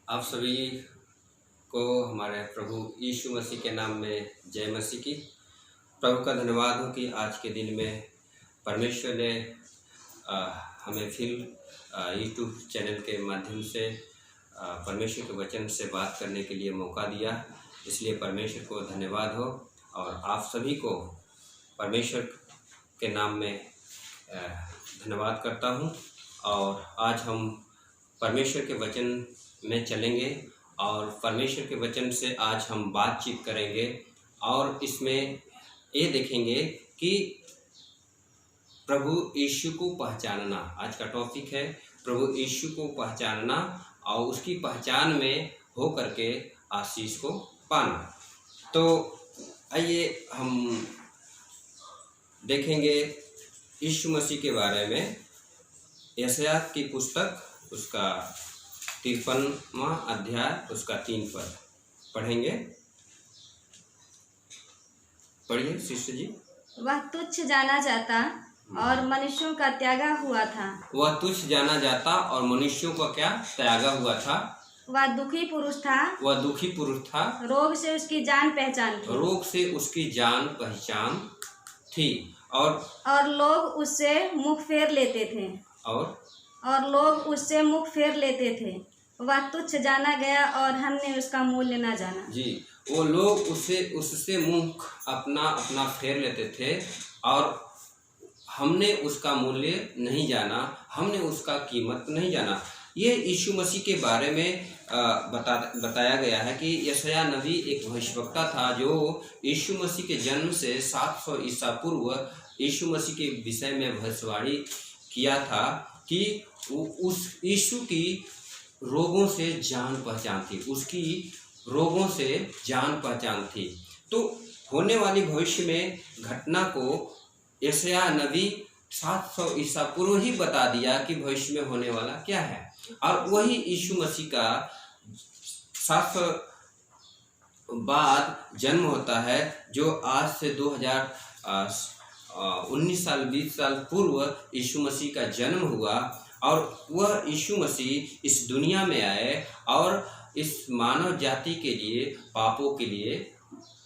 आप सभी को हमारे प्रभु यीशु मसीह के नाम में जय मसीह की। प्रभु का धन्यवाद हो कि आज के दिन में परमेश्वर ने हमें फिर यूट्यूब चैनल के माध्यम से परमेश्वर के वचन से बात करने के लिए मौका दिया। इसलिए परमेश्वर को धन्यवाद हो और आप सभी को परमेश्वर के नाम में धन्यवाद करता हूं। और आज हम परमेश्वर के वचन में चलेंगे और परमेश्वर के वचन से आज हम बातचीत करेंगे और इसमें ये देखेंगे कि प्रभु यीशु को पहचानना। आज का टॉपिक है प्रभु यीशु को पहचानना और उसकी पहचान में हो करके आशीष को पाना। तो आइए हम देखेंगे यीशु मसीह के बारे में। यशायाह की पुस्तक उसका 53वां अध्याय उसका 3 पद पढ़ेंगे। पढ़िए शिष्य जी। वह तुच्छ जाना जाता और मनुष्यों का त्यागा हुआ था। वह तुच्छ जाना जाता और मनुष्यों का क्या त्यागा हुआ था। वह दुखी पुरुष था। वह दुखी पुरुष था। रोग से उसकी जान पहचान थी। रोग से उसकी जान पहचान थी। और लोग उससे मुख फेर लेते थे। और लोग उससे मुख फेर लेते थे। वह तुच्छ जाना गया और हमने उसका मूल्य न जाना। जी, वो लोग उससे मुख अपना फेर लेते थे और हमने उसका मूल्य नहीं जाना, हमने उसका कीमत नहीं जाना। ये यीशु मसीह के बारे में बताया गया है कि यशायाह नबी एक भविष्यवक्ता था जो यीशु मसीह के जन्म से 700 ईसा पूर्व यीशु मसीह के विषय में भविष्यवाणी किया था कि उस यीशु की रोगों से जान पहचान थी, उसकी रोगों से जान पहचान थी। तो होने वाली भविष्य में घटना को यशायाह नबी 700 ईसा पूर्व ही बता दिया कि भविष्य में होने वाला क्या है। और वही यीशु मसीह का 700 बाद जन्म होता है, जो आज से 2019 साल 20 साल पूर्व यीशु मसीह का जन्म हुआ। और वह यीशु मसीह इस दुनिया में आए और इस मानव जाति के लिए, पापों के लिए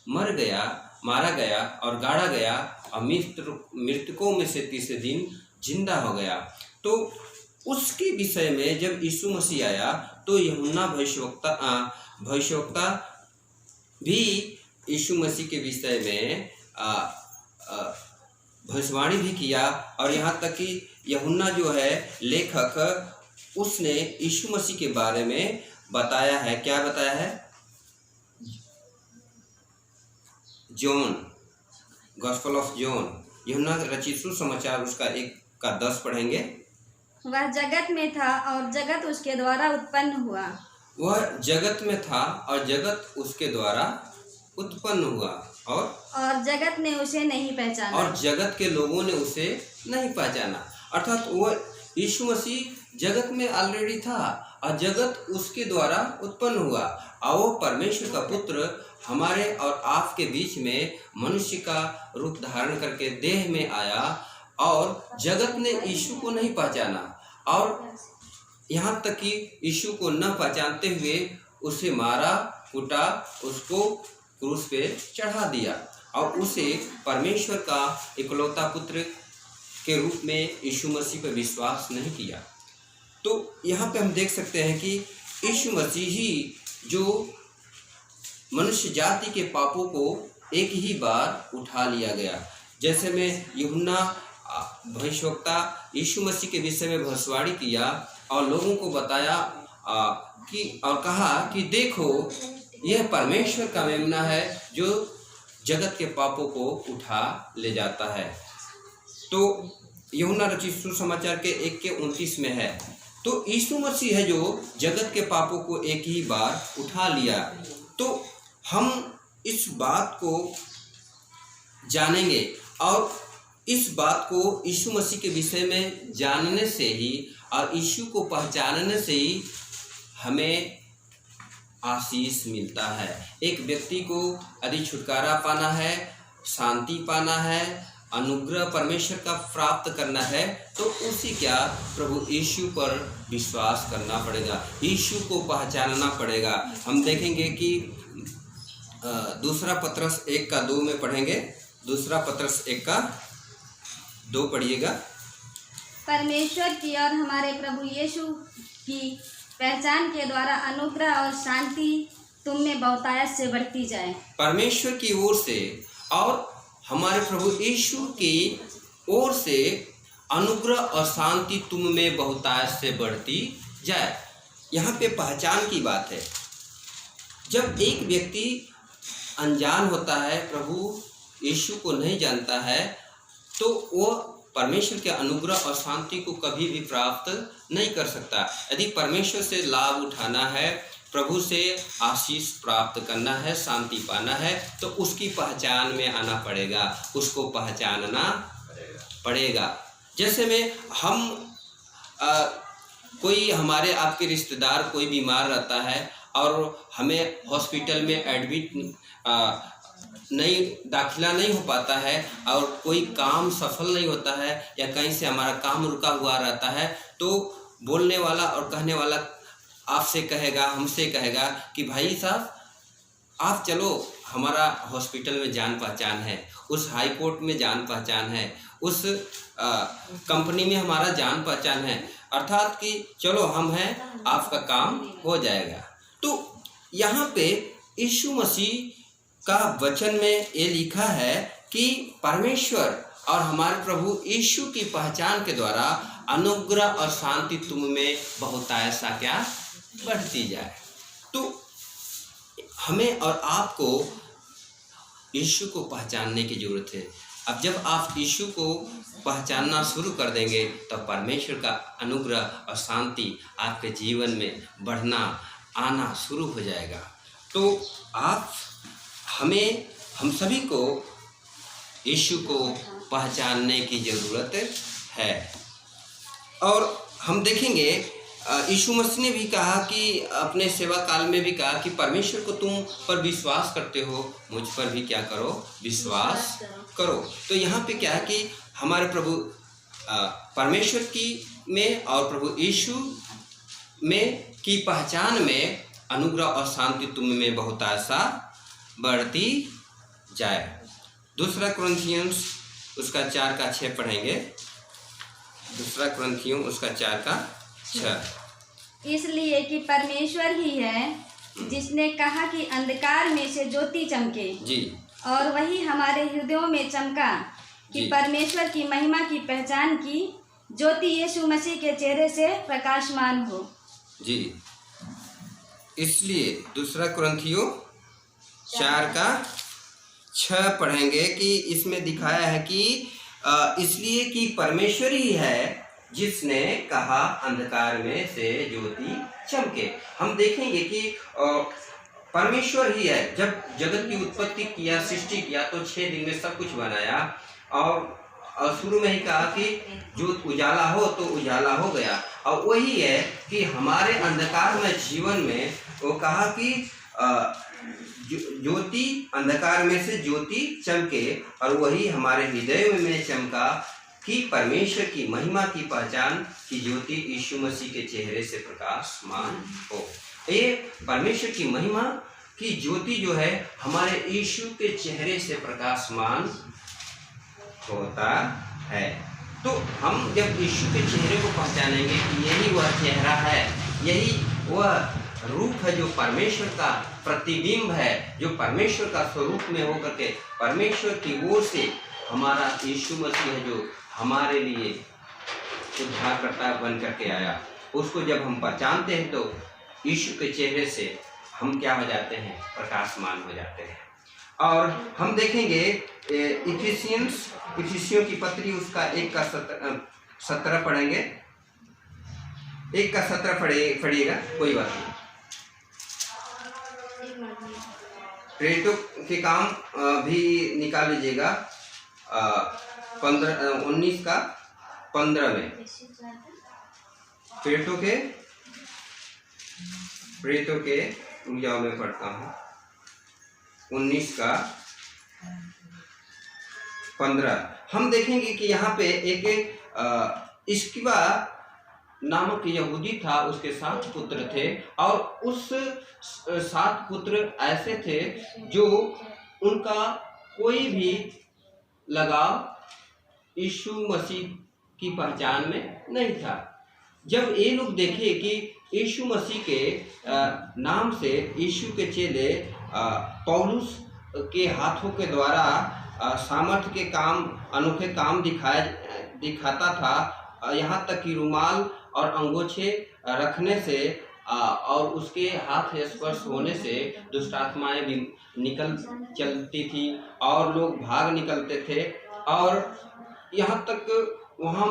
मर गया, मारा गया और गाड़ा गया और मृतकों में से तीसरे दिन जिंदा हो गया। तो उसके विषय में जब यीशु मसीह आया तो यूहन्ना भविष्यवक्ता भी यीशु मसीह के विषय में भविष्यवाणी भी किया। और यहाँ तक कि यूहन्ना जो है लेखक, उसने यीशु मसीह के बारे में बताया है। क्या बताया है? जॉन, गॉस्पेल ऑफ जॉन, यूहन्ना रचित सुसमाचार उसका 1:10 पढ़ेंगे। वह जगत में था और जगत उसके द्वारा उत्पन्न हुआ। वह जगत में था और जगत उसके द्वारा उत्पन्न हुआ और जगत ने उसे नहीं पहचाना। और जगत के लोगों ने उसे नहीं पहचाना। अर्थात वह यीशु मसीह जगत में ऑलरेडी था और जगत उसके द्वारा उत्पन्न हुआ और वो परमेश्वर का पुत्र हमारे और आपके बीच में मनुष्य का रूप धारण करके देह में आया और जगत ने यीशु को नहीं पहचाना। और यहाँ तक कि यीशु को न पहचानते हुए उसे मारा, कूटा, उसको क्रूस पे चढ़ा दिया और उसे परमेश्वर का इकलौता पुत्र के रूप में यीशु मसीह पर विश्वास नहीं किया। तो यहाँ पे हम देख सकते हैं कि यीशु मसीह ही जो मनुष्य जाति के पापों को एक ही बार उठा लिया गया। जैसे में यूहन्ना भविष्यवक्ता यीशु मसीह के विषय में भविष्यवाणी किया और लोगों को बताया कि और कहा कि देखो, यह परमेश्वर का मेमना है जो जगत के पापों को उठा ले जाता है। तो यूहन्ना रचित सुसमाचार के 1:29 में है। तो यीशु मसीह है जो जगत के पापों को एक ही बार उठा लिया। तो हम इस बात को जानेंगे और इस बात को यीशु मसीह के विषय में जानने से ही और यीशु को पहचानने से ही हमें आशीष मिलता है। एक व्यक्ति को यदि छुटकारा पाना है, शांति पाना है अनुग्रह परमेश्वर का प्राप्त करना है तो उसी क्या प्रभु यीशु पर विश्वास करना पड़ेगा, यीशु को पहचानना पड़ेगा। हम देखेंगे कि दूसरा पत्रस 1:2 में पढ़ेंगे। दूसरा पत्रस 1:2 पढ़िएगा। परमेश्वर की और हमारे प्रभु यीशु की पहचान के द्वारा अनुग्रह और शांति तुम में बहुतायत से बढ़ती जाए। परमेश्वर की ओर से और हमारे प्रभु यीशु की ओर से अनुग्रह और शांति तुम में बहुतायत से बढ़ती जाए। यहाँ पे पहचान की बात है। जब एक व्यक्ति अनजान होता है, प्रभु यीशु को नहीं जानता है, तो वो परमेश्वर के अनुग्रह और शांति को कभी भी प्राप्त नहीं कर सकता। यदि परमेश्वर से लाभ उठाना है, प्रभु से आशीष प्राप्त करना है, शांति पाना है, तो उसकी पहचान में आना पड़ेगा, उसको पहचानना पड़ेगा। जैसे में हम कोई हमारे आपके रिश्तेदार कोई बीमार रहता है और हमें हॉस्पिटल में एडमिट दाखिला नहीं हो पाता है और कोई काम सफल नहीं होता है या कहीं से हमारा काम रुका हुआ रहता है, तो बोलने वाला और कहने वाला आपसे कहेगा, हमसे कहेगा कि भाई साहब आप चलो, हमारा हॉस्पिटल में जान पहचान है, उस हाई कोर्ट में जान पहचान है, उस कंपनी में हमारा जान पहचान है, अर्थात कि चलो हम हैं, आपका काम हो जाएगा। तो यहाँ पे यीशु मसीह का वचन में ये लिखा है कि परमेश्वर और हमारे प्रभु यीशु की पहचान के द्वारा अनुग्रह और शांति तुम में बहुतायत सा क्या बढ़ती जाए। तो हमें और आपको यीशु को पहचानने की जरूरत है। अब जब आप यीशु को पहचानना शुरू कर देंगे तो परमेश्वर का अनुग्रह और शांति आपके जीवन में बढ़ना आना शुरू हो जाएगा। तो हम सभी को यीशु को पहचानने की ज़रूरत है। और हम देखेंगे यीशु मसीह ने भी कहा कि अपने सेवा काल में भी कहा कि परमेश्वर को तुम पर विश्वास करते हो, मुझ पर भी क्या करो, विश्वास करो। तो यहाँ पे क्या है कि हमारे प्रभु परमेश्वर की में और प्रभु यीशु में की पहचान में अनुग्रह और शांति तुम में बहुतायत सा बढ़ती जाए। दूसरा कुरिन्थियंस उसका 4:6 पढ़ेंगे। दूसरा कुरिन्थियों उसका 4:6। इसलिए कि परमेश्वर ही है जिसने कहा कि अंधकार में से ज्योति चमके जी, और वही हमारे हृदयों में चमका कि परमेश्वर की महिमा की पहचान की ज्योति यीशु मसीह के चेहरे से प्रकाशमान हो जी। इसलिए दूसरा कुरिन्थियों 4:6 पढ़ेंगे कि इसमें दिखाया है कि इसलिए कि परमेश्वर ही है जिसने कहा अंधकार में से ज्योति चमके। हम देखेंगे कि परमेश्वर ही है। जब जगत की उत्पत्ति किया, सृष्टि किया, तो 6 दिन में सब कुछ बनाया और शुरू में ही कहा कि ज्योत उजाला हो तो उजाला हो गया। और वही है कि हमारे अंधकार में जीवन में वो कहा कि ज्योति अंधकार में से ज्योति चमके, और वही हमारे हृदय में चमका कि परमेश्वर की महिमा की पहचान की ज्योति यीशु मसीह के चेहरे से प्रकाशमान हो। ये परमेश्वर की महिमा की ज्योति जो है हमारे यीशु के चेहरे से प्रकाशमान होता है। तो हम जब यीशु के चेहरे को पहचानेंगे कि यही वह चेहरा है, यही वह रूप है जो परमेश्वर का प्रतिबिंब है, जो परमेश्वर का स्वरूप में होकर के परमेश्वर की ओर से हमारा यीशु मसीह है जो हमारे लिए उद्धारकर्ता बन करके आया। उसको जब हम पहचानते हैं तो यीशु के चेहरे से हम क्या हो जाते हैं, प्रकाशमान हो जाते हैं। और हम देखेंगे इफिसियों की पत्री उसका 1:17 पढ़ेंगे। 1:17 पढ़िएगा, कोई बात नहीं। प्रेरितों के काम भी निकाल लीजिएगा 19:15 में। प्रेरितों के जाओ मैं पढ़ता हूँ 19 का 15 हम देखेंगे कि यहाँ पे एक इस्किवा नामक यहूदी था, उसके 7 पुत्र थे और उस 7 पुत्र ऐसे थे जो उनका कोई भी लगाव यीशु मसीह की पहचान में नहीं था। जब ये लोग देखे कि यीशु मसीह के नाम से यीशु के चेले पौलुस के हाथों के द्वारा सामर्थ्य के काम, अनोखे काम दिखाता था, यहाँ तक कि रुमाल और अंगोछे रखने से और उसके हाथ स्पर्श होने से दुष्ट आत्माएं भी निकल चलती थी और लोग भाग निकलते थे। और यहाँ तक वहाँ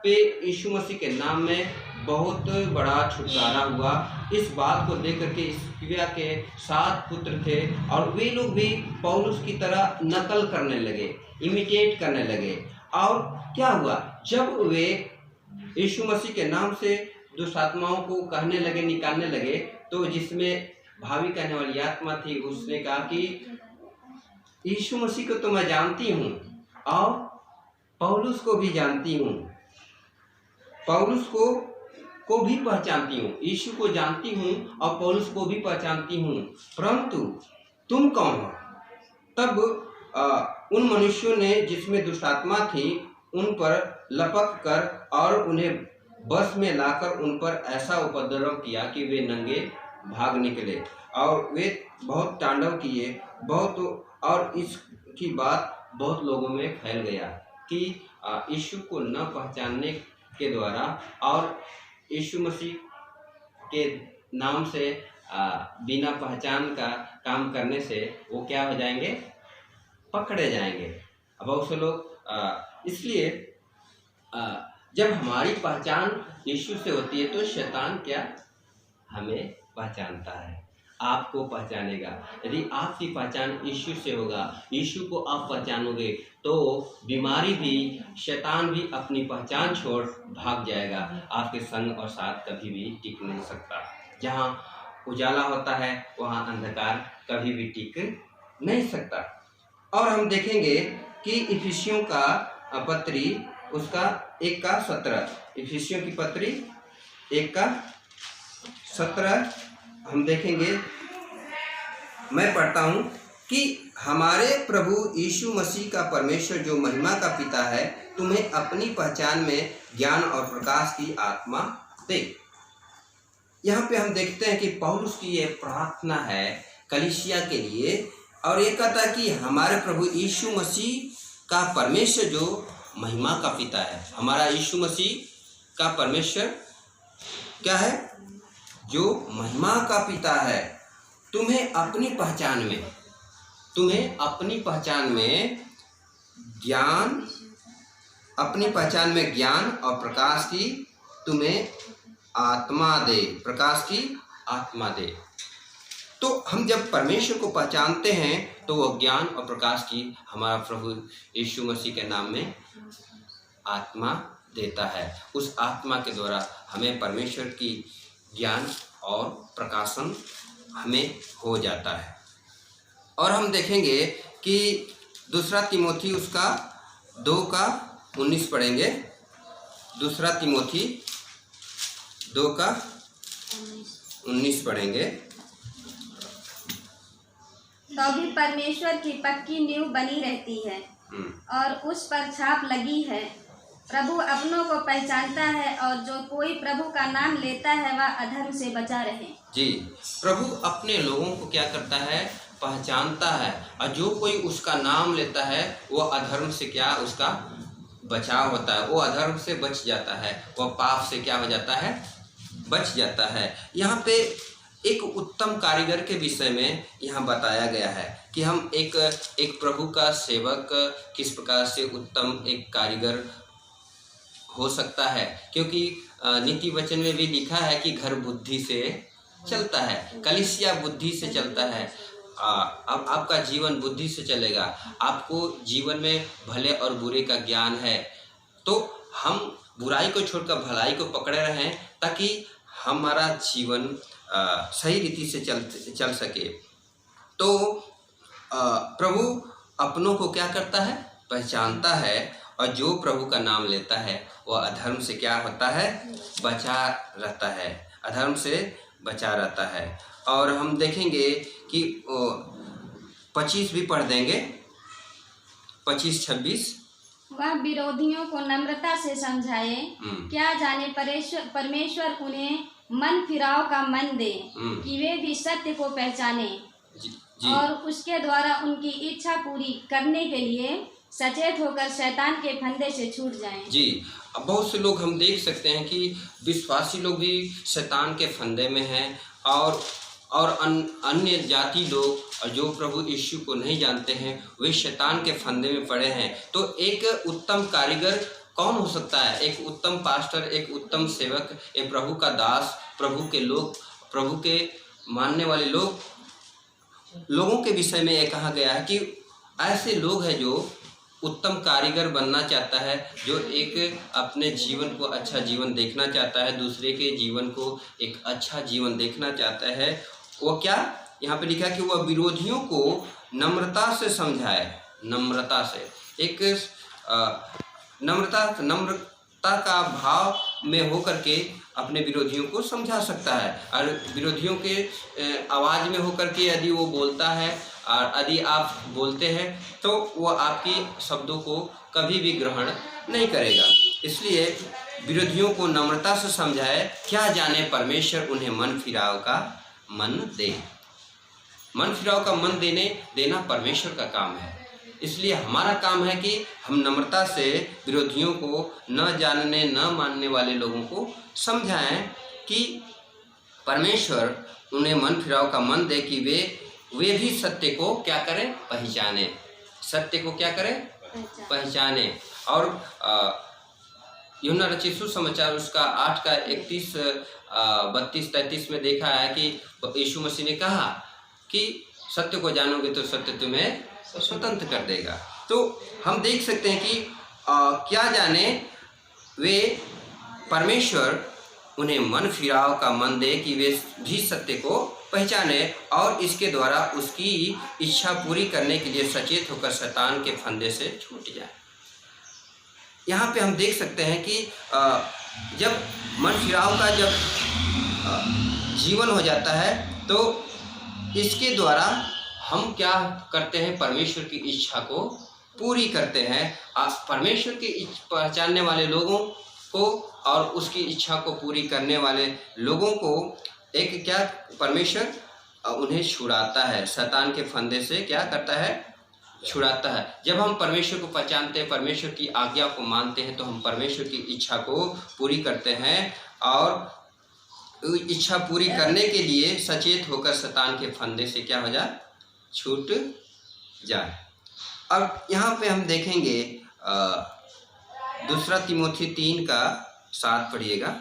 पे यीशु मसीह के नाम में बहुत बड़ा छुटकारा हुआ। इस बात को देख करके इस्किवा के 7 पुत्र थे और वे लोग भी पौलुस की तरह नकल करने लगे, इमिटेट करने लगे। और क्या हुआ, जब वे यीशु मसीह के नाम से दुष्ट आत्माओं को कहने लगे, निकालने लगे, तो जिसमें भावी कहने वाली आत्मा थी उसने कहा कि यीशु मसीह को तो मैं जानती हूँ और पौलुस को भी जानती हूँ, पौलुस को भी पहचानती हूँ, यीशु को जानती हूँ और पौलुस को भी पहचानती हूँ, परंतु तुम कौन हो? तब उन मनुष्यों ने जिसमें दुष्ट आत्मा थी उन पर लपक कर और उन्हें बस में लाकर उन पर ऐसा उपद्रव किया कि वे नंगे भाग निकले और वे बहुत तांडव किए बहुत। और इसकी बात बहुत लोगों में फैल गया कि यीशु को न पहचानने के द्वारा और यीशु मसीह के नाम से बिना पहचान का काम करने से वो क्या हो जाएंगे, पकड़े जाएंगे। अब बहुत से लोग इसलिए जब हमारी पहचान यीशु से होती है तो शैतान क्या हमें पहचानता है, आपको पहचानेगा। यदि आपकी पहचान यीशु से होगा, यीशु को आप पहचानोगे तो बीमारी भी, शैतान भी अपनी पहचान छोड़ भाग जाएगा। आपके संग और साथ कभी भी टिक नहीं सकता। जहाँ उजाला होता है वहाँ अंधकार कभी भी टिक नहीं सकता। और हम देखेंगे कि इफिसियों का पत्री उसका 1:17, इफिसियों की पत्री 1:17 हम देखेंगे। मैं पढ़ता हूँ कि हमारे प्रभु यीशु मसीह का परमेश्वर जो महिमा का पिता है तुम्हें अपनी पहचान में ज्ञान और प्रकाश की आत्मा दे। यहाँ पे हम देखते हैं कि पौलुस की ये प्रार्थना है कलीसिया के लिए और ये कहता है कि हमारे प्रभु यीशु मसीह का परमेश्वर जो महिमा का पिता है, हमारा यीशु मसीह का परमेश्वर क्या है, जो महिमा का पिता है, तुम्हें अपनी पहचान में ज्ञान, अपनी पहचान में ज्ञान और प्रकाश की तुम्हें आत्मा दे, प्रकाश की आत्मा दे। तो हम जब परमेश्वर को पहचानते हैं तो वो ज्ञान और प्रकाश की हमारा प्रभु यीशु मसीह के नाम में आत्मा देता है। उस आत्मा के द्वारा हमें परमेश्वर की ज्ञान और प्रकाशन हमें हो जाता है। और हम देखेंगे कि 2 तिमोथी उसका 2:19 पढ़ेंगे। 2 तिमोथी 2:19 पढ़ेंगे। तो भी परमेश्वर की पक्की नींव बनी रहती है और उस पर छाप लगी है। प्रभु अपनों को पहचानता है और जो कोई प्रभु का नाम लेता है वह अधर्म से बचा रहे। जी, प्रभु अपने लोगों को क्या करता है, पहचानता है और जो कोई उसका नाम लेता है वो अधर्म से क्या उसका बचाव होता है, वो अधर्म से बच जाता है, वो पाप से क्या हो जाता है, बच जाता है। यहाँ पे एक उत्तम कारीगर के विषय में यहाँ बताया गया है कि हम एक प्रभु का सेवक किस प्रकार से उत्तम एक कारीगर हो सकता है, क्योंकि नीति वचन में भी लिखा है कि घर बुद्धि से चलता है, कलीसिया बुद्धि से चलता है। अब आपका जीवन बुद्धि से चलेगा, आपको जीवन में भले और बुरे का ज्ञान है, तो हम बुराई को छोड़कर भलाई को पकड़े रहें ताकि हमारा जीवन सही रीति से चल सके। तो प्रभु अपनों को क्या करता है, पहचानता है और जो प्रभु का नाम लेता है वह अधर्म से क्या होता है, बचा रहता है, अधर्म से बचा रहता है। और हम देखेंगे कि 25 भी पढ़ देंगे, 25-26। वह विरोधियों को नम्रता से समझाए, क्या जाने परमेश्वर उन्हें मन फिराव का मन दे कि वे भी सत्य को पहचाने जी। और उसके द्वारा उनकी इच्छा पूरी करने के लिए सचेत होकर शैतान के फंदे से छूट जाएं। जी, अब बहुत से लोग हम देख सकते हैं कि विश्वासी लोग भी शैतान के फंदे में हैं और अन्य जाति लोग और जो प्रभु यीशु को नहीं जानते हैं वे शैतान के फंदे में पड़े हैं। तो एक उत्तम कारीगर कौन हो सकता है? एक उत्तम पास्टर, एक उत्तम सेवक, एक प्रभु का दास, प्रभु के लोग, प्रभु के मानने वाले लोगों के विषय में ये कहा गया है कि ऐसे लोग हैं जो उत्तम कारीगर बनना चाहता है, जो एक अपने जीवन को अच्छा जीवन देखना चाहता है, दूसरे के जीवन को एक अच्छा जीवन देखना चाहता है। वो क्या यहाँ पे लिखा है कि वह विरोधियों को नम्रता से समझाए, नम्रता से, एक नम्रता का भाव में होकर के अपने विरोधियों को समझा सकता है। और विरोधियों के आवाज़ में होकर के यदि वो बोलता है और यदि आप बोलते हैं तो वो आपकी शब्दों को कभी भी ग्रहण नहीं करेगा। इसलिए विरोधियों को नम्रता से समझाए, क्या जाने परमेश्वर उन्हें मन फिराव का मन दे। मन फिराव का मन देना परमेश्वर का काम है। इसलिए हमारा काम है कि हम नम्रता से विरोधियों को, न जानने न मानने वाले लोगों को समझाएं कि परमेश्वर उन्हें मन फिराव का मन दे कि वे भी सत्य को क्या करें, पहचाने, सत्य को क्या करें, पहचाने। और यूहन्ना रचित सुसमाचार उसका 8 का 31, 32, 33 में देखा है कि यीशु मसीह ने कहा कि सत्य को जानोगे तो सत्य तुम्हें स्वतंत्र कर देगा। तो हम देख सकते हैं कि क्या जाने वे परमेश्वर उन्हें मन फिराव का मन दे कि वे भी सत्य को पहचाने और इसके द्वारा उसकी इच्छा पूरी करने के लिए सचेत होकर शैतान के फंदे से छूट जाए। यहाँ पे हम देख सकते हैं कि जब मन फिराव का जब जीवन हो जाता है तो इसके द्वारा हम क्या करते हैं, परमेश्वर की इच्छा को पूरी करते हैं। परमेश्वर की पहचानने वाले लोगों को और उसकी इच्छा को पूरी करने वाले लोगों को एक क्या परमेश्वर उन्हें छुड़ाता है, शैतान के फंदे से क्या करता है, छुड़ाता है। जब हम परमेश्वर को पहचानते हैं, परमेश्वर की आज्ञा को मानते हैं तो हम परमेश्वर की इच्छा को पूरी करते हैं और इच्छा पूरी करने के लिए सचेत होकर शैतान के फंदे से क्या हो जाए, छूट जाए। अब यहाँ पे हम देखेंगे 2 तिमोथी 3 का 7 पढ़िएगा।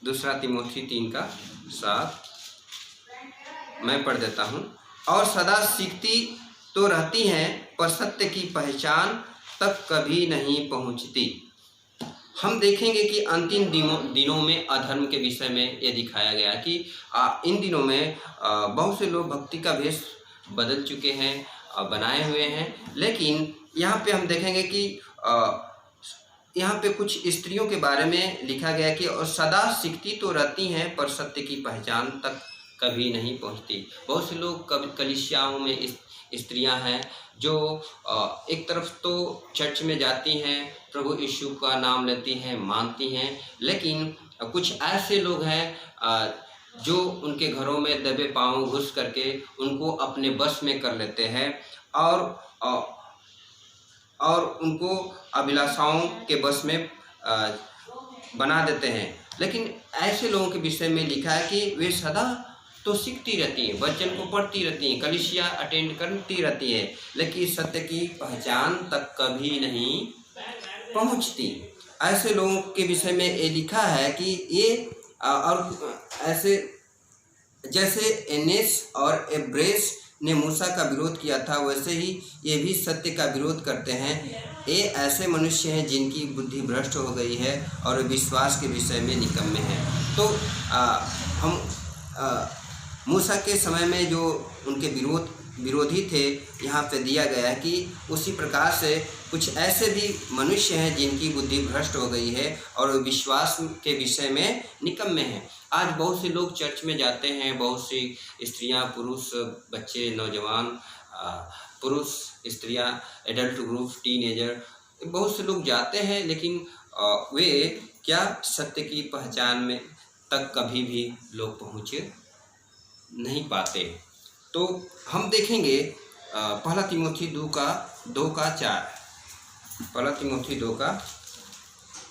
2 तिमोथी 3 का 7 मैं पढ़ देता हूँ। और सदा सीखती तो रहती हैं पर सत्य की पहचान तक कभी नहीं पहुँचती। हम देखेंगे कि अंतिम दिनों में अधर्म के विषय में ये दिखाया गया कि इन दिनों में बहुत से लोग भक्ति का वेश बदल चुके हैं, बनाए हुए हैं। लेकिन यहाँ पे हम देखेंगे कि यहाँ पे कुछ स्त्रियों के बारे में लिखा गया कि और सदा सीखती तो रहती हैं पर सत्य की पहचान तक कभी नहीं पहुँचती। बहुत से लोग कलीसियाओं में स्त्रियां हैं जो एक तरफ तो चर्च में जाती हैं, प्रभु यीशु का नाम लेती हैं, मानती हैं, लेकिन कुछ ऐसे लोग हैं जो उनके घरों में दबे पांव घुस करके उनको अपने बस में कर लेते हैं और उनको अभिलाषाओं के बस में बना देते हैं। लेकिन ऐसे लोगों के विषय में लिखा है कि वे सदा तो सीखती रहती हैं, वचन को पढ़ती रहती हैं, कलीसिया अटेंड करती रहती है, लेकिन सत्य की पहचान तक कभी नहीं पहुंचती। ऐसे लोगों के विषय में ये लिखा है कि ये और ऐसे जैसे एनेस और एब्रेस ने मूसा का विरोध किया था वैसे ही ये भी सत्य का विरोध करते हैं। ये ऐसे मनुष्य हैं जिनकी बुद्धि भ्रष्ट हो गई है और विश्वास के विषय में निकम्मे हैं। तो हम मूसा के समय में जो उनके विरोध विरोधी थे, यहाँ पे दिया गया है कि उसी प्रकार से कुछ ऐसे भी मनुष्य हैं जिनकी बुद्धि भ्रष्ट हो गई है और विश्वास के विषय में निकम्मे हैं। आज बहुत से लोग चर्च में जाते हैं, बहुत सी स्त्रियां, पुरुष, बच्चे, नौजवान, पुरुष, स्त्रियां, एडल्ट ग्रुप, टीनेजर, बहुत से लोग जाते हैं, लेकिन वे क्या सत्य की पहचान में तक कभी भी लोग पहुँच नहीं पाते। तो हम देखेंगे पहला तिमोथी 2:4। पहला तिमोथी 2:4।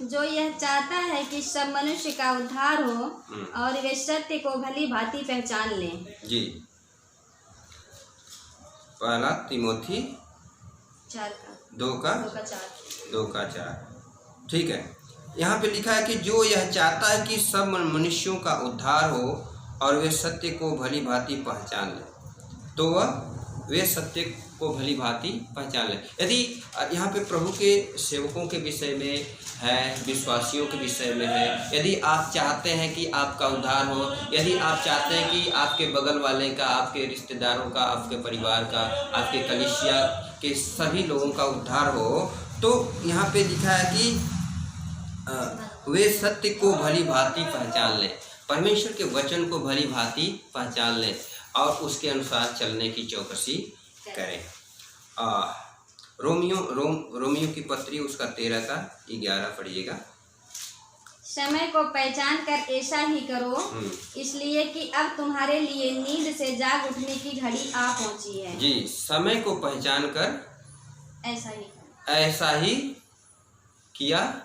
जो यह चाहता है कि सब मनुष्य का उद्धार हो और वे सत्य को भली भांति पहचान लें। जी, पहला तिमोथी 2:4। ठीक है, यहाँ पे लिखा है कि जो यह चाहता है कि सब मनुष्यों का उद्धार हो और वे सत्य को भली भांति पहचान लें, तो वे सत्य को भली भांति पहचान लें। यदि यहाँ पे प्रभु के सेवकों के विषय में है, विश्वासियों के विषय में है, यदि आप चाहते हैं कि आपका उद्धार हो, यदि आप चाहते हैं कि आपके बगल वाले का, आपके रिश्तेदारों का, आपके परिवार का, आपके कलीसिया के सभी लोगों का उद्धार हो, तो यहाँ पे लिखा है कि वे सत्य को भली भांति पहचान लें, परमेश्वर के वचन को भली भांति पहचान लें और उसके अनुसार चलने की चौकसी करें। रोमियो की पत्री उसका 13:11 पढ़िएगा। समय को पहचान कर ऐसा ही करो, इसलिए कि अब तुम्हारे लिए नींद से जाग उठने की घड़ी आ पहुंची है। जी, समय को पहचान कर ऐसा ही किया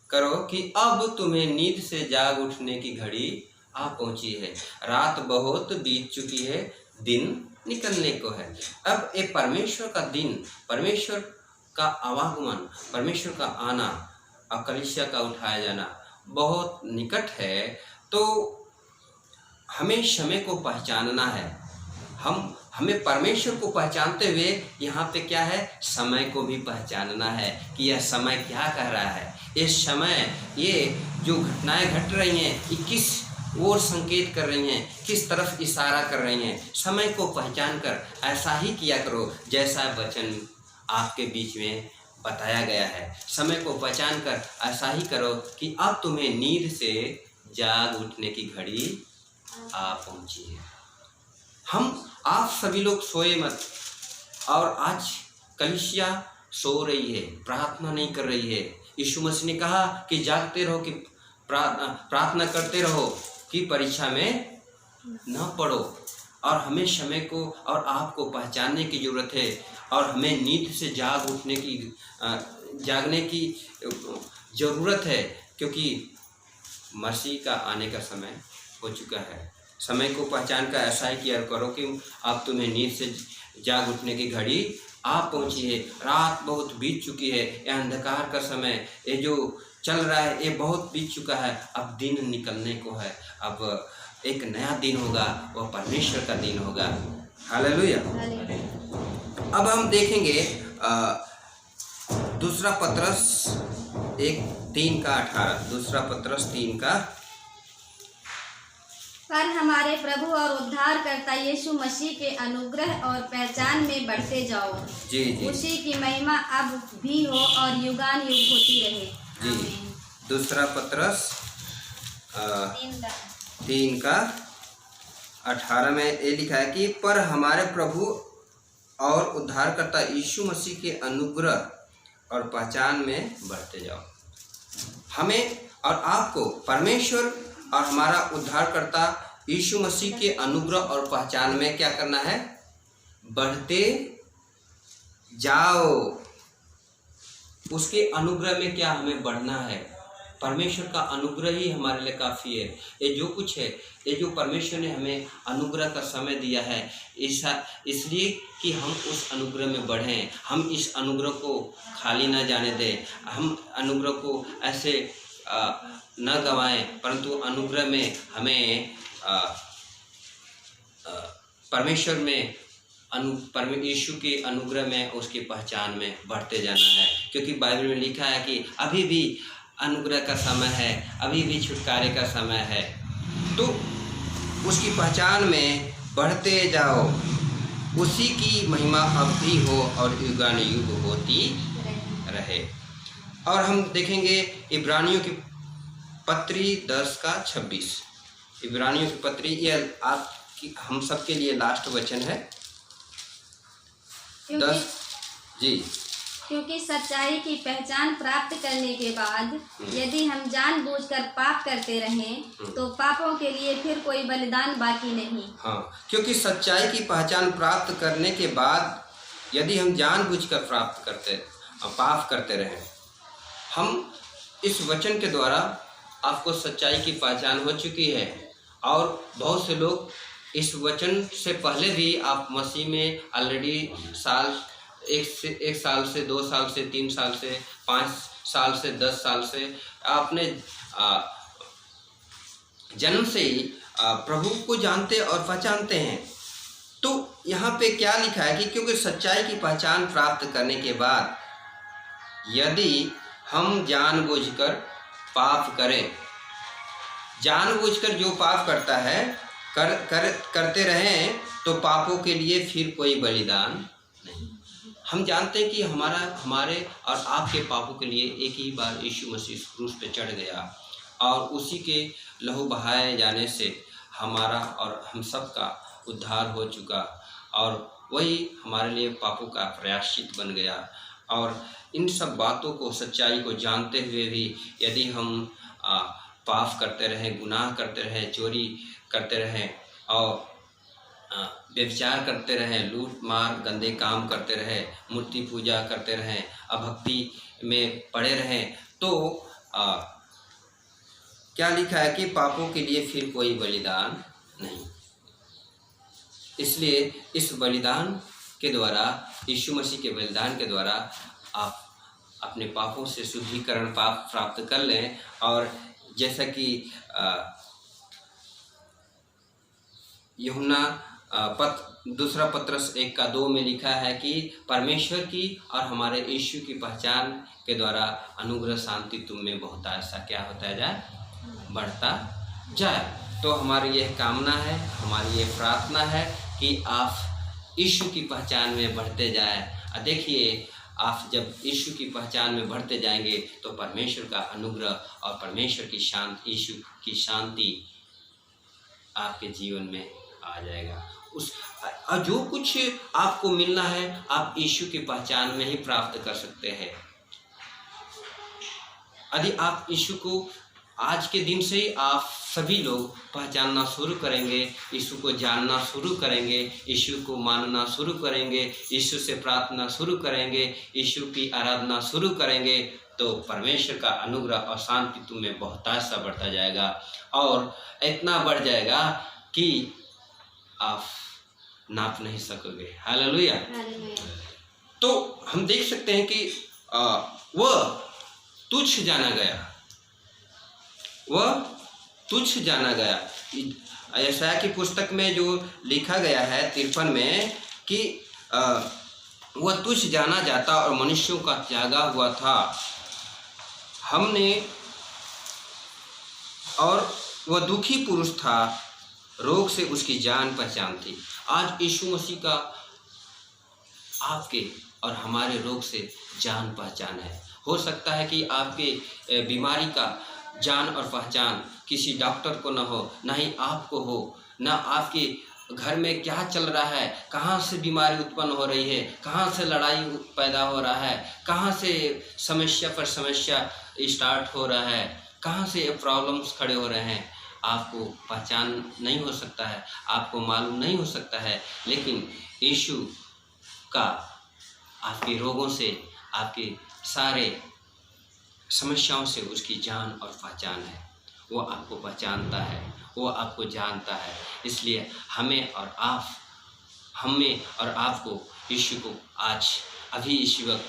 करो कि अब तुम्हें नींद से जाग उठने की घड़ी आ पहुंची है। रात बहुत बीत चुकी है, दिन निकलने को है। अब ये परमेश्वर का दिन, परमेश्वर का आवागमन, परमेश्वर का आना और कलीसिया का उठाया जाना बहुत निकट है। तो हमें समय को पहचानना है। हमें परमेश्वर को पहचानते हुए यहाँ पे क्या है, समय को भी पहचानना है कि यह समय क्या कह रहा है। इस समय ये जो घटनाएं घट रही हैं, ये किस ओर संकेत कर रही हैं, किस तरफ इशारा कर रही हैं। समय को पहचान कर ऐसा ही किया करो जैसा वचन आपके बीच में बताया गया है। समय को पहचान कर ऐसा ही करो कि अब तुम्हें नींद से जाग उठने की घड़ी आ पहुंची है। आप सभी लोग सोए मत। और आज कलीसिया सो रही है, प्रार्थना नहीं कर रही है। यीशु मसीह ने कहा कि जागते रहो, कि प्रार्थना करते रहो कि परीक्षा में न पड़ो। और हमें समय को और आपको पहचानने की ज़रूरत है और हमें नींद से जागने की ज़रूरत है, क्योंकि मसीह का आने का समय हो चुका है। समय को पहचान कर ऐसा ही किया करो कि अब तुम्हें नींद से जाग उठने की घड़ी आ पहुंची है। रात बहुत बीत चुकी है, यह अंधकार का समय, ये जो चल रहा है ये बहुत बीत चुका है। अब दिन निकलने को है, अब एक नया दिन होगा, वह परमेश्वर का दिन होगा। हालेलुया। अब हम देखेंगे दूसरा पत्रस 3:18। दूसरा पत्रस 3:18। पर हमारे प्रभु और उद्धारकर्ता यीशु मसीह के अनुग्रह और पहचान में बढ़ते जाओ। जी। उसी की महिमा अब भी हो और युगान युग होती रहे। जी। दूसरा पत्रस 3:18 में ये लिखा है कि पर हमारे प्रभु और उद्धारकर्ता यीशु मसीह के अनुग्रह और पहचान में बढ़ते जाओ। हमें और आपको परमेश्वर और हमारा उद्धारकर्ता यीशु मसीह के अनुग्रह और पहचान में क्या करना है, बढ़ते जाओ। उसके अनुग्रह में क्या हमें बढ़ना है। परमेश्वर का अनुग्रह ही हमारे लिए काफ़ी है। ये जो कुछ है, ये जो परमेश्वर ने हमें अनुग्रह का समय दिया है, इसलिए कि हम उस अनुग्रह में बढ़ें। हम इस अनुग्रह को खाली ना जाने दें, हम अनुग्रह को ऐसे न गंवाएं, परंतु अनुग्रह में हमें परमेश्वर में यीशु के अनुग्रह में, उसकी पहचान में बढ़ते जाना है। क्योंकि बाइबल में लिखा है कि अभी भी अनुग्रह का समय है, अभी भी छुटकारे का समय है। तो उसकी पहचान में बढ़ते जाओ। उसी की महिमा अब भी हो और युगानुयुग होती रहे। और हम देखेंगे इब्रानियों की पत्री 10:26। इब्रानियों की पत्री, यह आपकी हम सब के लिए लास्ट वचन है। 10 जी। क्योंकि सच्चाई की पहचान प्राप्त करने के बाद यदि हम जानबूझकर पाप करते रहें तो पापों के लिए फिर कोई बलिदान बाकी नहीं। हाँ, क्योंकि सच्चाई की पहचान प्राप्त करने के बाद यदि हम जानबूझकर पाप करते रहें, हम इस वचन के द्वारा आपको सच्चाई की पहचान हो चुकी है। और बहुत से लोग इस वचन से पहले भी आप मसीह में ऑलरेडी एक साल से 2 साल से 3 साल से 5 साल से 10 साल से आपने जन्म से ही प्रभु को जानते और पहचानते हैं। तो यहाँ पे क्या लिखा है कि क्योंकि सच्चाई की पहचान प्राप्त करने के बाद यदि हम जानबूझकर पाप करें, जानबूझकर जो पाप करता है करते रहें तो पापों के लिए फिर कोई बलिदान नहीं। हम जानते हैं कि हमारे और आपके पापों के लिए एक ही बार यीशु मसीह क्रूस पे चढ़ गया और उसी के लहू बहाए जाने से हमारा और हम सब का उद्धार हो चुका और वही हमारे लिए पापों का प्रायश्चित बन गया। और इन सब बातों को, सच्चाई को जानते हुए भी यदि हम पाप करते रहें, गुनाह करते रहें, चोरी करते रहें और व्यभिचार करते रहें, लूट मार गंदे काम करते रहें, मूर्ति पूजा करते रहें, अभक्ति में पड़े रहें, तो क्या लिखा है कि पापों के लिए फिर कोई बलिदान नहीं। इसलिए इस बलिदान के द्वारा, यीशु मसीह के बलिदान के द्वारा आप अपने पापों से शुद्धिकरण पाप प्राप्त कर लें। और जैसा कि यूहन्ना दूसरा पत्रस 1:2 में लिखा है कि परमेश्वर की और हमारे यीशु की पहचान के द्वारा अनुग्रह शांति तुम में बहुत ऐसा क्या होता जाए, बढ़ता जाए। तो हमारी यह कामना है, हमारी ये प्रार्थना है कि आप यीशु की पहचान में बढ़ते जाएं। देखिए, आप जब यीशु की पहचान में बढ़ते जाएंगे तो परमेश्वर का अनुग्रह और परमेश्वर की शांति, यीशु की शांति आपके जीवन में आ जाएगा। और जो कुछ आपको मिलना है आप यीशु की पहचान में ही प्राप्त कर सकते हैं। यदि आप यीशु को आज के दिन से ही आप सभी लोग पहचानना शुरू करेंगे, यीशु को जानना शुरू करेंगे, यीशु को मानना शुरू करेंगे, यीशु से प्रार्थना शुरू करेंगे, यीशु की आराधना शुरू करेंगे, तो परमेश्वर का अनुग्रह और शांति तुम्हें बहुत सा बढ़ता जाएगा और इतना बढ़ जाएगा कि आप नाप नहीं सकोगे। हालेलुया। तो हम देख सकते हैं कि वह तुच्छ जाना गया, वह तुच्छ जाना गया। यशायाह की पुस्तक में जो लिखा गया है 53 में कि वह तुच्छ जाना जाता और मनुष्यों का त्यागा हुआ था, हमने, और वह दुखी पुरुष था, रोग से उसकी जान पहचान थी। आज यीशु मसीह का आपके और हमारे रोग से जान पहचान है। हो सकता है कि आपके बीमारी का जान और पहचान किसी डॉक्टर को न हो, ना ही आपको हो, ना आपके घर में क्या चल रहा है, कहाँ से बीमारी उत्पन्न हो रही है, कहाँ से लड़ाई पैदा हो रहा है, कहाँ से समस्या पर समस्या स्टार्ट हो रहा है, कहाँ से प्रॉब्लम्स खड़े हो रहे हैं, आपको पहचान नहीं हो सकता है, आपको मालूम नहीं हो सकता है। लेकिन यीशु का आपके रोगों से, आपके सारे समस्याओं से उसकी जान और पहचान है। वो आपको पहचानता है, वो आपको जानता है। इसलिए हमें और आपको यीशु को आज अभी इसी वक्त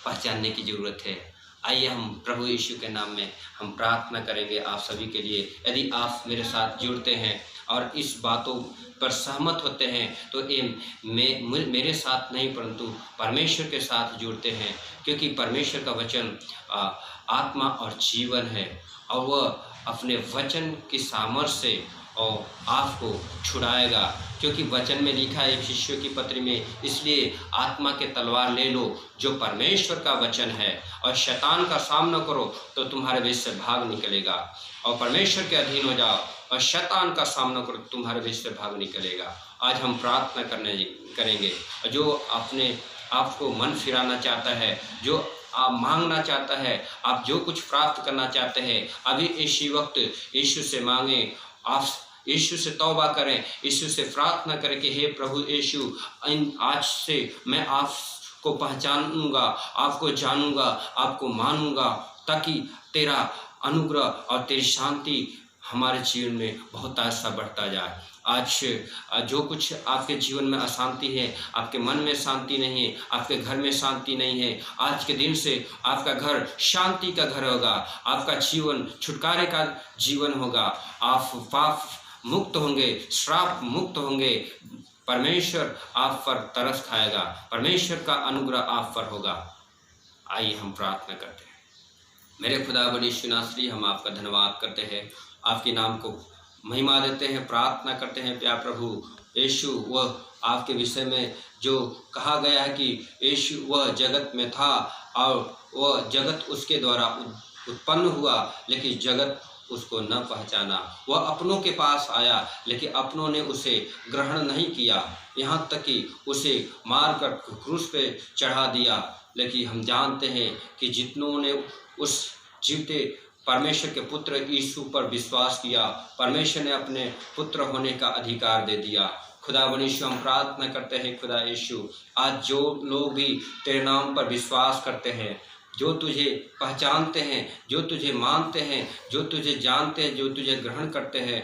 पहचानने की ज़रूरत है। आइए हम प्रभु यीशु के नाम में हम प्रार्थना करेंगे आप सभी के लिए। यदि आप मेरे साथ जुड़ते हैं और इस बातों पर सहमत होते हैं तो ये मेरे साथ नहीं परंतु परमेश्वर के साथ जुड़ते हैं, क्योंकि परमेश्वर का वचन आत्मा और जीवन है और वह अपने वचन की सामर्थ्य से और आपको छुड़ाएगा, क्योंकि वचन में लिखा है शिष्यों की पत्री में, इसलिए आत्मा के तलवार ले लो जो परमेश्वर का वचन है, और शैतान का सामना करो तो तुम्हारे बीच से भाग निकलेगा। और परमेश्वर के अधीन हो जाओ और शैतान का सामना करो, तुम्हारे बीच से भाग निकलेगा। आज हम प्रार्थना करेंगे। जो अपने आपको मन फिराना चाहता है, जो आप मांगना चाहता है, आप जो कुछ प्राप्त करना चाहते हैं, अभी इसी वक्त यीशु से मांगे। आप यीशु से तौबा करें, यीशु से प्रार्थना करें कि हे प्रभु यीशु, आज से मैं आपको पहचानूंगा, आपको जानूंगा, आपको मानूंगा, ताकि तेरा अनुग्रह और तेरी शांति हमारे जीवन में बहुत ऐसा बढ़ता जाए। आज जो कुछ आपके जीवन में अशांति है, आपके मन में शांति नहीं है, आपके घर में शांति नहीं है, आज के दिन से आपका घर शांति का घर होगा, आपका जीवन छुटकारे का जीवन होगा, आप पाप मुक्त होंगे, श्राप मुक्त होंगे। परमेश्वर आप पर तरस खाएगा, परमेश्वर का अनुग्रह आप पर होगा। आइए हम प्रार्थना करते हैं। मेरे खुदा बड़ी नासरी, हम आपका धन्यवाद करते हैं, आपके नाम को महिमा देते हैं, प्रार्थना करते हैं प्यार प्रभु यीशु। वह आपके विषय में जो कहा गया है कि यीशु वह जगत में था और वह जगत उसके द्वारा उत्पन्न हुआ, लेकिन जगत उसको न पहचाना। वह अपनों के पास आया, लेकिन अपनों ने उसे ग्रहण नहीं किया, यहाँ तक कि उसे मार कर क्रूस पे चढ़ा दिया। लेकिन हम जानते हैं कि जितनों ने उस जीवते परमेश्वर के पुत्र यीशु पर विश्वास किया, परमेश्वर ने अपने पुत्र होने का अधिकार दे दिया। खुदा यीशु, हम प्रार्थना करते हैं खुदा यीशु, आज जो लोग भी तेरे नाम पर विश्वास करते हैं, जो तुझे पहचानते हैं, जो तुझे मानते हैं, जो तुझे जानते हैं, जो तुझे ग्रहण करते हैं,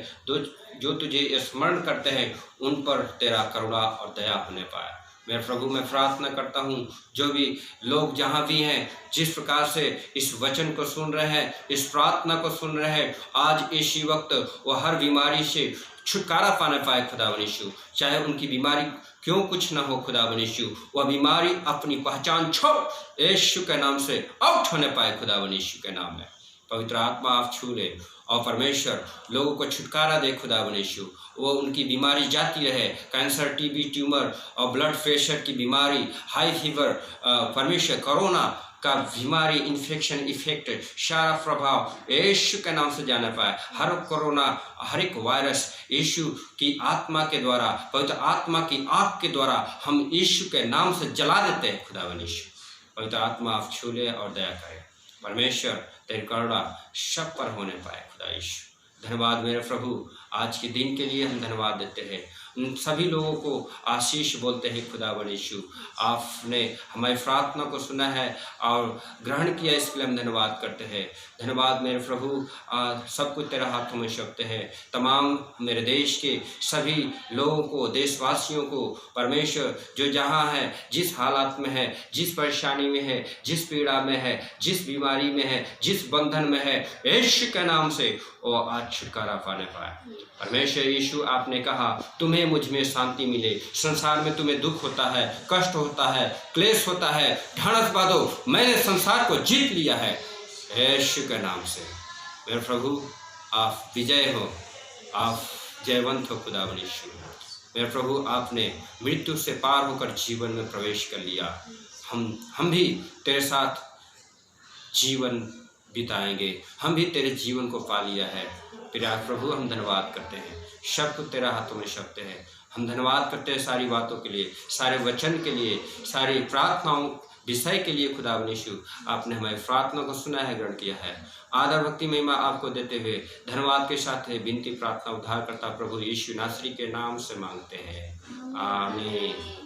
जो तुझे स्मरण करते हैं, उन पर तेरा करुणा और दया होने पाए। मेरे प्रभु, मैं प्रार्थना करता हूँ जो भी लोग जहाँ भी हैं, जिस प्रकार से इस वचन को सुन रहे हैं, इस प्रार्थना को सुन रहे हैं, आज इसी वक्त वो हर बीमारी से छुटकारा पाने पाए खुदा यीशु। चाहे उनकी बीमारी क्यों कुछ ना हो खुदा यीशु, वह बीमारी अपनी पहचान छोड़ यीशु के नाम से आउट होने पाए खुदा यीशु के नाम में। पवित्र आत्मा आप छू ले और परमेश्वर लोगों को छुटकारा दे खुदा यीशु। वो उनकी बीमारी जाती रहे, कैंसर, टीबी, ट्यूमर और ब्लड प्रेशर की बीमारी, हाई फीवर, परमेश्वर कोरोना का बीमारी, इन्फेक्शन, इफेक्ट, सारा प्रभाव यीशु के नाम से जाना पाए। हर कोरोना, हर एक वायरस यीशु की आत्मा के द्वारा, पवित्र आत्मा की आग के द्वारा हम यीशु के नाम से जला देते हैं खुदा यीशु। पवित्र आत्मा आप छू ले और दया करें। परमेश्वर तेरी करुणा सब पर होने पाए खुदा यीशु। धन्यवाद मेरे प्रभु, आज के दिन के लिए हम धन्यवाद देते हैं। उन सभी लोगों को आशीष बोलते हैं खुदा यीशु। आपने हमारी प्रार्थना को सुना है और ग्रहण किया, इसके लिए हम धन्यवाद करते हैं। धन्यवाद मेरे प्रभु, सब कुछ तेरा हाथों में सौंपते हैं। तमाम मेरे देश के सभी लोगों को, देशवासियों को परमेश्वर जो जहाँ है, जिस हालात में है, जिस परेशानी में है, जिस पीड़ा में है, जिस बीमारी में है, जिस बंधन में है, यीशु के नाम से वो आज छुटकारा पाने पाए। परमेश्वर यीशु, आपने कहा तुम्हें मुझ में शांति मिले। संसार में तुम्हें दुख होता है, कष्ट होता है, क्लेश होता है, ढाढ़स बांधो, मैंने संसार को जीत लिया है यीशु के नाम से। मेरे प्रभु, आप विजय हो, आप जयवंत हो खुदा यीशु। मेरे प्रभु, आपने मृत्यु से पार होकर जीवन में प्रवेश कर लिया। हम भी तेरे साथ जीवन बिताएंगे, हम भी तेरे जीवन को पा लिया है। प्यार प्रभु, हम धन्यवाद करते हैं, सब कुछ तेरा हाथों में शब्द है। हम धन्यवाद करते हैं सारी बातों के लिए, सारे वचन के लिए, सारी प्रार्थनाओं विषय के लिए खुदा यीशु। आपने हमारी प्रार्थना को सुना है, ग्रहण किया है। आदर भक्ति महिमा आपको देते हुए धन्यवाद के साथ है विनती प्रार्थना उद्धार करता प्रभु यीशु नासरी के नाम से मांगते हैं, आमीन।